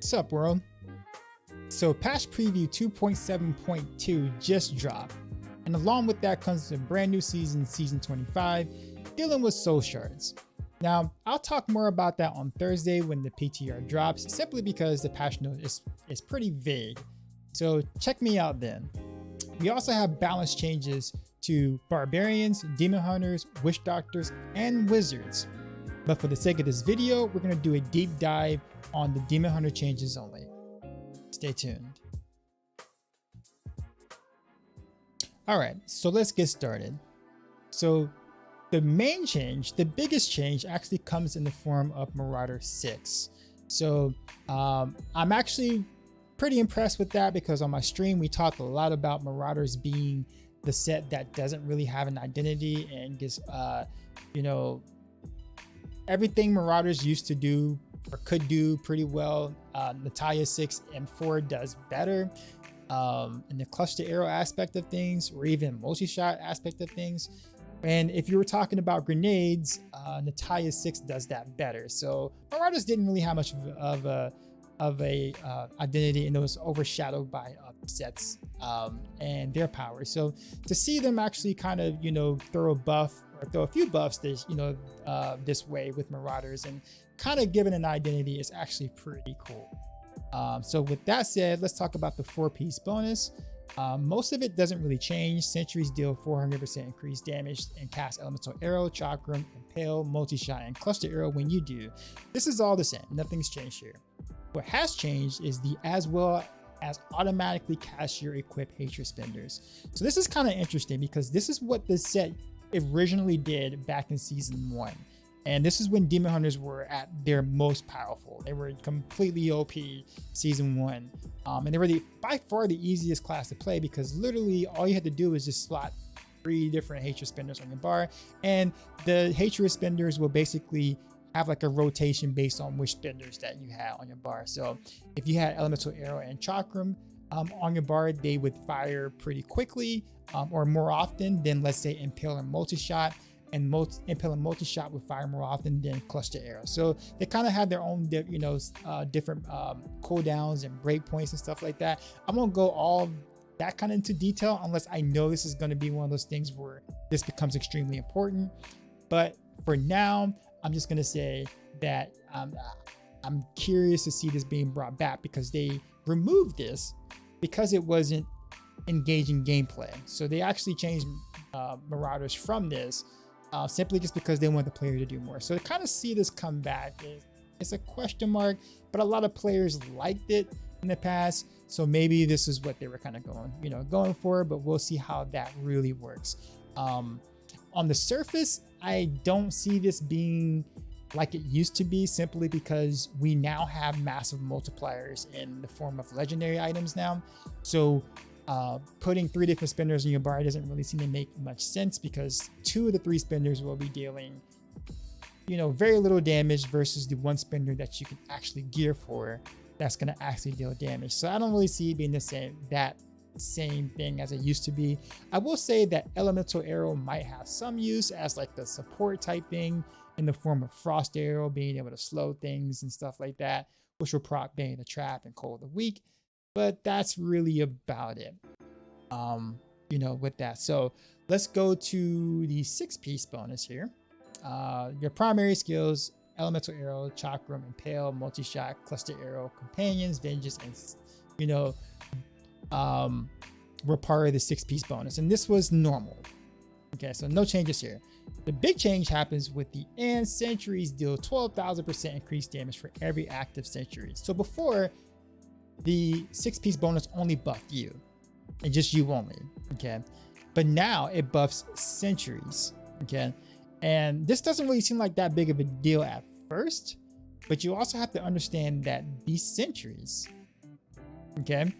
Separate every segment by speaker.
Speaker 1: What's up, world? So patch preview 2.7.2 just dropped, and along with that comes a brand new season, season 25, dealing with soul shards. Now, I'll talk more about that on Thursday when the PTR drops, simply because the patch note is pretty vague. So check me out then. We also have balance changes to barbarians, demon hunters, witch doctors, and wizards. But for the sake of this video, we're going to do a deep dive on the demon hunter changes only. Stay tuned. All right, so let's get started. So the main change, the biggest change, actually comes in the form of Marauder 6. So I'm actually pretty impressed with that, because on my stream we talked a lot about Marauders being the set that doesn't really have an identity and gets everything Marauders used to do or could do pretty well. Natalia 6 M4 does better in the cluster arrow aspect of things, or even multi-shot aspect of things. And if you were talking about grenades, Natalia 6 does that better. So Marauders didn't really have much of a identity, and it was overshadowed by sets and their power. So to see them actually kind of throw a buff or throw a few buffs this this way with Marauders and kind of given an identity is actually pretty cool. So with that said, let's talk about the 4-piece bonus. Most of it doesn't really change. Sentries deal 400% increased damage and cast elemental arrow, chakram, impale, multi-shot, and cluster arrow when you do. This is all the same. Nothing's changed here. What has changed is the as well as automatically cast your equip hatred spenders. So this is kind of interesting, because this is what the set originally did back in season 1. And this is when demon hunters were at their most powerful. They were completely OP season 1. And they were by far the easiest class to play, because literally all you had to do is just slot 3 different hatred spenders on your bar, and the hatred spenders will basically have like a rotation based on which spenders that you had on your bar. So if you had elemental arrow and chakram on your bar, they would fire pretty quickly or more often than, let's say, impale and multi-shot. And impale and multi-shot would fire more often than cluster arrow. So they kind of had their own different cooldowns and breakpoints and stuff like that. I won't go all that kind of into detail unless I know this is going to be one of those things where this becomes extremely important. But for now, I'm just going to say that I'm curious to see this being brought back, because they removed this because it wasn't engaging gameplay. So they actually changed Marauders from this simply just because they want the player to do more. So to kind of see this come back, it's a question mark, but a lot of players liked it in the past. So maybe this is what they were kind of going for, but we'll see how that really works. On the surface, I don't see this being like it used to be, simply because we now have massive multipliers in the form of legendary items now. So putting 3 different spenders in your bar doesn't really seem to make much sense, because 2 of the 3 spenders will be dealing very little damage versus the 1 spender that you can actually gear for that's going to actually deal damage. So I don't really see it being the same thing as it used to be. I will say that elemental arrow might have some use as like the support type thing, in the form of frost arrow, being able to slow things and stuff like that, which will proc Bane the Trap and Cold of the Weak. But that's really about it with that. So let's go to the 6-piece bonus here. Your primary skills: elemental arrow, chakram, impale, multi-shot, cluster arrow, companions, vengeance, and were part of the 6-piece bonus, and this was normal. Okay, so no changes here. The big change happens with the and sentries deal 12,000% increased damage for every active sentry. So before, the 6-piece bonus only buffed you, and just you only. Okay, but now it buffs sentries. Okay, and this doesn't really seem like that big of a deal at first, but you also have to understand that these sentries, okay,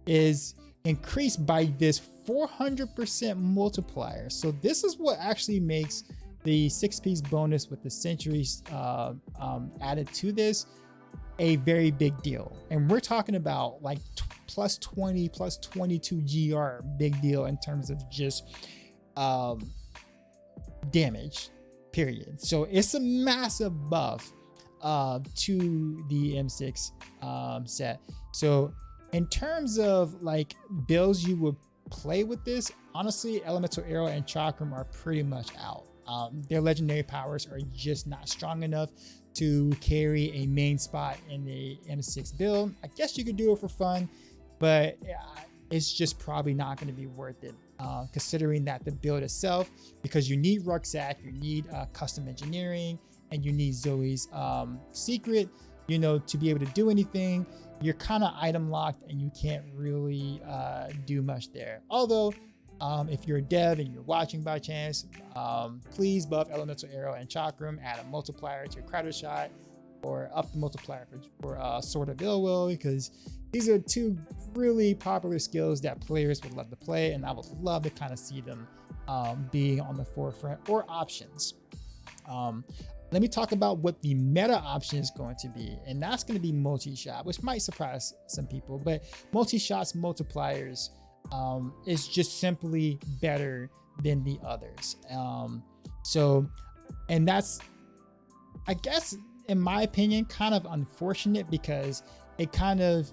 Speaker 1: is increased by this 400% multiplier. So this is what actually makes the 6-piece bonus with the sentries added to this a very big deal. And we're talking about like plus 20, plus 22 GR, big deal in terms of just damage, period. So it's a massive buff to the M6 set. So in terms of like builds you would play with this, honestly, Elemental Arrow and Chakram are pretty much out. Their legendary powers are just not strong enough to carry a main spot in the M6 build. I guess you could do it for fun, but it's just probably not going to be worth it, considering that the build itself, because you need Rucksack, you need custom engineering, and you need Zoe's secret, you know, to be able to do anything. You're kind of item locked and you can't really do much there. Although if you're a dev and you're watching by chance, please buff Elemental Arrow and Chakram, add a multiplier to your Crowder Shot, or up the multiplier for Sword of Ill Will, because these are two really popular skills that players would love to play, and I would love to kind of see them being on the forefront or options. Let me talk about what the meta option is going to be, and that's going to be multi-shot, which might surprise some people, but multi-shots multipliers is just simply better than the others. And that's, I guess, in my opinion, kind of unfortunate, because it kind of,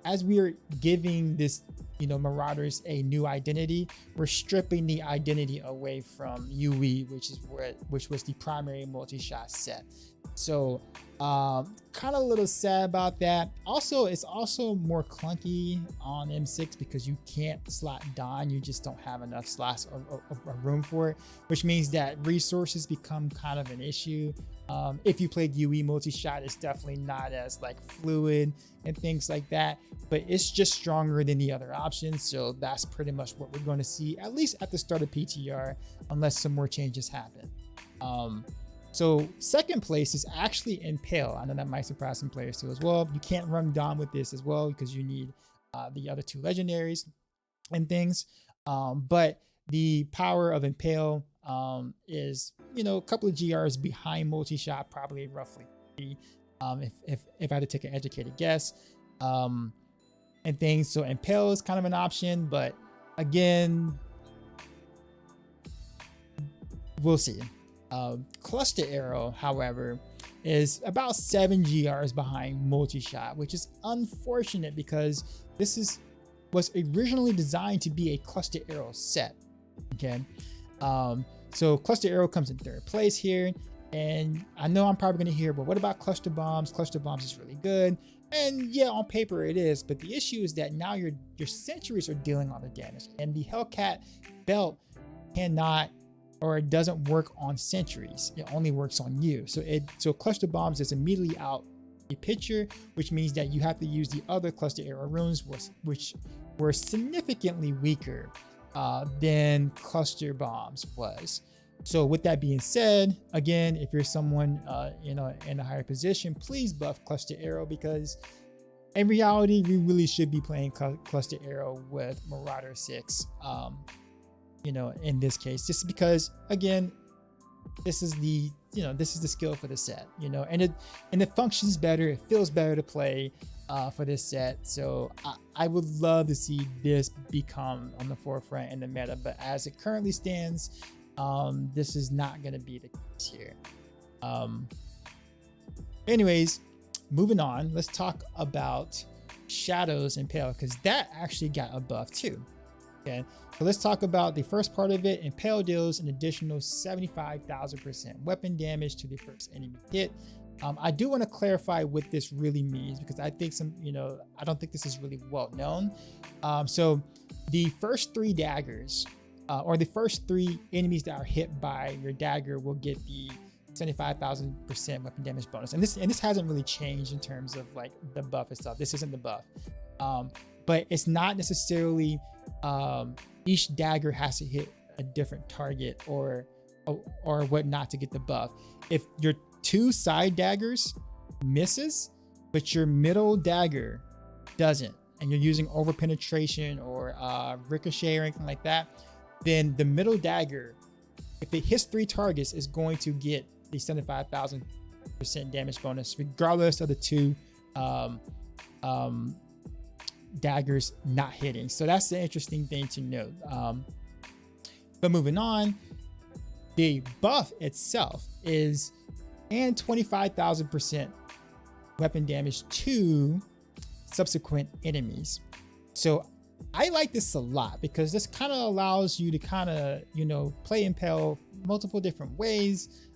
Speaker 1: as we are giving this, you know, Marauders a new identity, we're stripping the identity away from UE, which was the primary multi-shot set. So kind of a little sad about that. Also, it's also more clunky on M6 because you can't slot Dawn. You just don't have enough slots or room for it, which means that resources become kind of an issue. If you played UE multi-shot, it's definitely not as like fluid and things like that, but it's just stronger than the other options. So that's pretty much what we're going to see, at least at the start of PTR, unless some more changes happen. So second place is actually Impale. I know that might surprise some players too as well. You can't run Dawn with this as well because you need the other two legendaries and things. But the power of Impale is, you know, a couple of GRs behind multi-shot, probably roughly 3, if I had to take an educated guess, and things. So Impale is kind of an option, but again, we'll see. Cluster Arrow, however, is about 7 GRs behind multi-shot, which is unfortunate because this was originally designed to be a Cluster Arrow set. Okay, so Cluster Arrow comes in 3rd place here, and I know I'm probably going to hear, but what about Cluster Bombs? Cluster Bombs is really good, and yeah, on paper it is, but the issue is that now your sentries are dealing all the damage, and the Hellcat belt cannot, or it doesn't work on sentries. It only works on you. So Cluster Bombs is immediately out the picture, which means that you have to use the other Cluster Arrow runes, which were significantly weaker than Cluster Bombs was. So with that being said, again, if you're someone in a higher position, please buff Cluster Arrow, because in reality, we really should be playing Cluster Arrow with Marauder 6. You know, in this case, just because, again, this is the skill for the set, you know, and it functions better, it feels better to play for this set. So I would love to see this become on the forefront in the meta, but as it currently stands, this is not going to be the case here. Anyways, moving on, let's talk about Shadows Impale, because that actually got a buff too. Okay, so let's talk about the first part of it. Impale deals an additional 75,000% weapon damage to the first enemy hit. I do want to clarify what this really means, because I think I don't think this is really well known. So the first 3 daggers, or the first 3 enemies that are hit by your dagger, will get the 75,000% weapon damage bonus. And this hasn't really changed in terms of like the buff itself. This isn't the buff, but it's not necessarily each dagger has to hit a different target or whatnot to get the buff. If your 2 side daggers misses, but your middle dagger doesn't, and you're using over penetration or ricochet or anything like that, then the middle dagger, if it hits 3 targets, is going to get the 75,000% damage bonus, regardless of the 2 daggers not hitting. So that's the interesting thing to note. But moving on, the buff itself is and 25,000% weapon damage to subsequent enemies. So I like this a lot because this kind of allows you to kind of, you know, play Impale multiple different ways.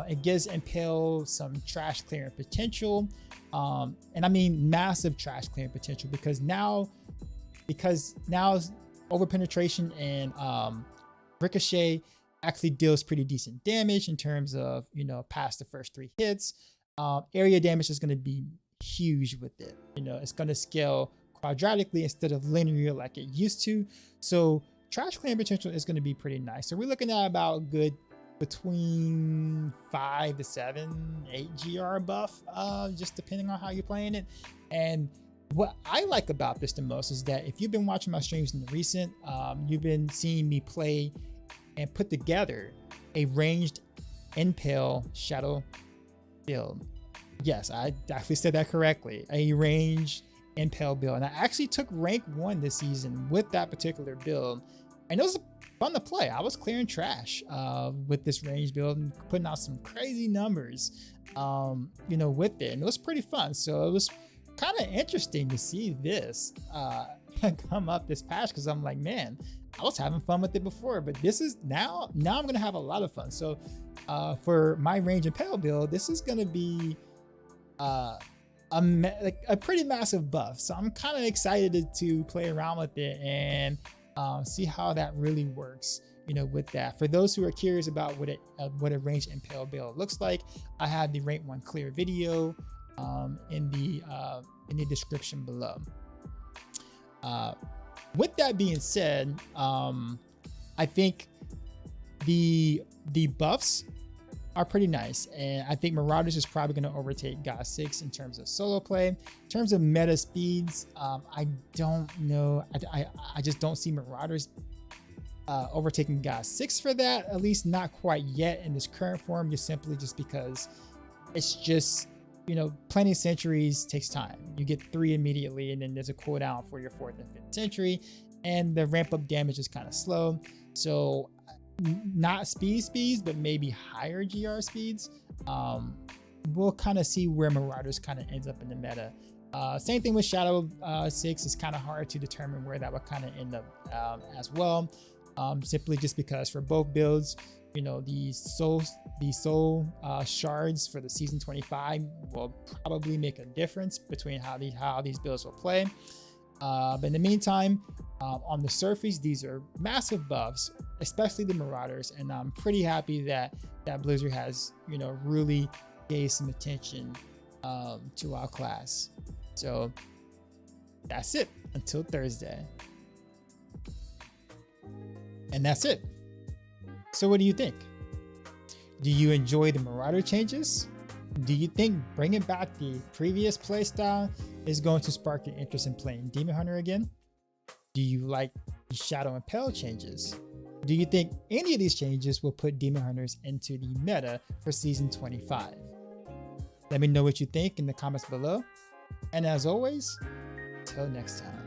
Speaker 1: It gives Impale some trash clearing potential. And I mean massive trash clearing potential because now over penetration and ricochet actually deals pretty decent damage in terms of, you know, past the first 3 hits. Area damage is going to be huge with it. You know, it's going to scale quadratically instead of linear like it used to. So trash clearing potential is going to be pretty nice. So we're looking at about good between 5 to 7, 8 GR buff, just depending on how you're playing it. And what I like about this the most is that if you've been watching my streams in the recent, you've been seeing me play and put together a ranged Impale shadow build. Yes, I actually said that correctly. A ranged Impale build. And I actually took rank 1 this season with that particular build. And it was fun to play. I was clearing trash with this range build and putting out some crazy numbers, you know, with it. And it was pretty fun. So it was kind of interesting to see this come up this patch because I'm like, man, I was having fun with it before, but this is now I'm going to have a lot of fun. So for my range Impale build, this is going to be like a pretty massive buff. So I'm kind of excited to play around with it and see how that really works, you know, with that. For those who are curious about what a ranged Impale build looks like, I have the rank 1 clear video in the description below. With that being said, I think the buffs are pretty nice, and I think Marauders is probably going to overtake GOT6 in terms of solo play. In terms of meta speeds, I don't know. I just don't see Marauders overtaking GOT6 for that, at least not quite yet in this current form, just because it's just, you know, planting centuries takes time. You get 3 immediately, and then there's a cooldown for your 4th and 5th century, and the ramp up damage is kind of slow. So not speeds, but maybe higher GR speeds. We'll kind of see where Marauders kind of ends up in the meta. Same thing with Shadow 6. It's kind of hard to determine where that would kind of end up as well. Simply just because for both builds, you know, the soul shards for the season 25 will probably make a difference between how these builds will play. But in the meantime, on the surface, these are massive buffs, especially the Marauders, and I'm pretty happy that Blizzard has, you know, really gave some attention to our class. So that's it until Thursday, and that's it. So what do you think? Do you enjoy the Marauder changes? Do you think bringing back the previous playstyle is going to spark your interest in playing Demon Hunter again? Do you like the Shadow Impale changes? Do you think any of these changes will put Demon Hunters into the meta for season 25? Let me know what you think in the comments below. And as always, till next time.